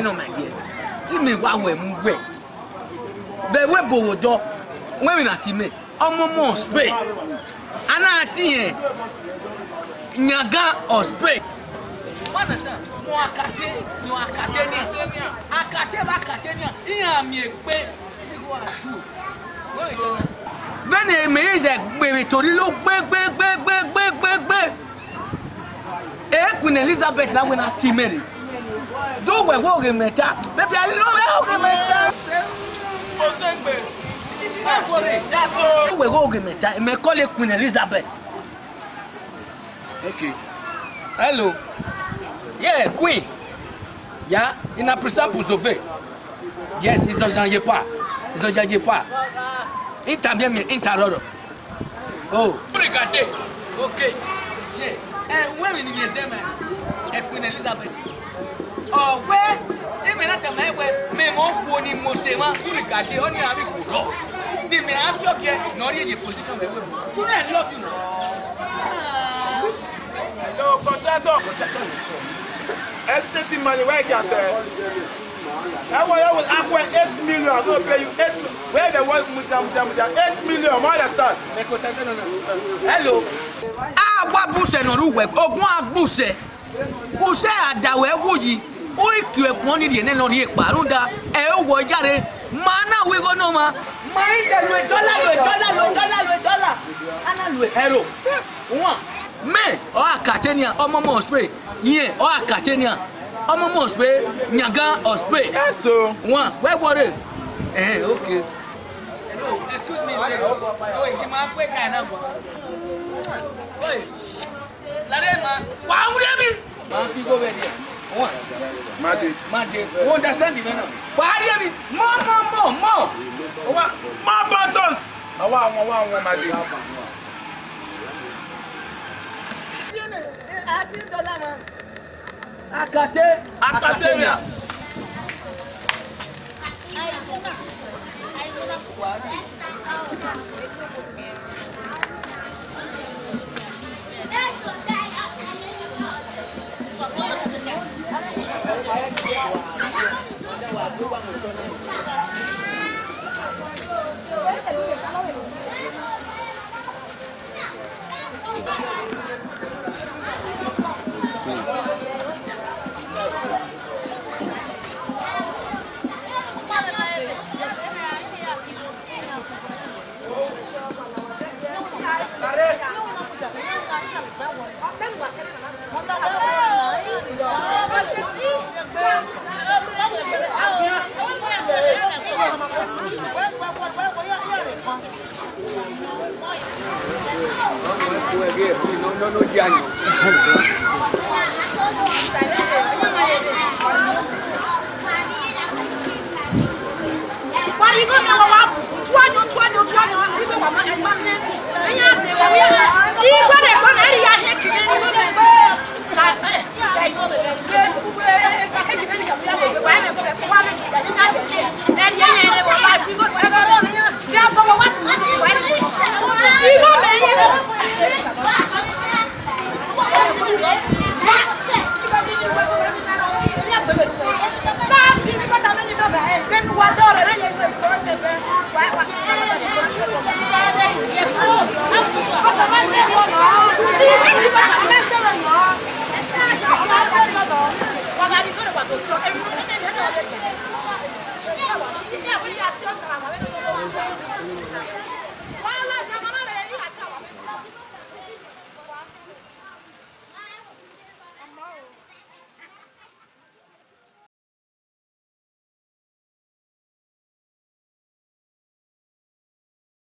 no my dear. Give me one way move. Be we bowodo. When we na time. Omomo spray. Ana ati nyaga or spray. Mana sa mo akate ni. Akate ba akate ni. Iya mi epe. Bẹ́ẹ̀ni mi ìjẹ́ gbèrè torí ló gbé. Queen Elizabeth láwọn náà ti mẹ́rin. Dówẹ̀ wọ́n rè mẹ́ta. Bẹ́ẹ̀ni alílọ́wẹ́ rè mẹ́ta. Dówẹ̀ wọ́n rè mẹ́ta. Mẹ́kọ́lé Queen Elizabeth. Okay. Hello. Yeah, Queen. Yeah, in a principle sauvé. Yes, ils ont changé pas. Inter bien, Inter. Oh. Regardez. Ok. Yeah. When we need them, Queen Elizabeth. Oh, where? They may not have mais mon phone mostly, regardez, on y a vu pour they may ask you again, not in your position. Who are you? No, contractor. Estate money, where can tell? I will acquire 8 million. I'm going to pay you 8 million. Where the one 8 million, more than that. Hello. What bush and Uruguay? One bush. Bush at the way would you? We to a quantity and then on here, Barunda, what yare. Mana, we go no ma. $1. Hello. One. Me, or Catania, or Momo spray. Yeah, or Catania. Momo spray, Nyaga or spray. Yes, so. One, where was it? Okay. Hello, excuse me. Oh, you might wait now. Wait. Larema, why would you be? You go there. One. Madi. Who understand the man? Why are you? More. More buttons. I want Madi. Academia.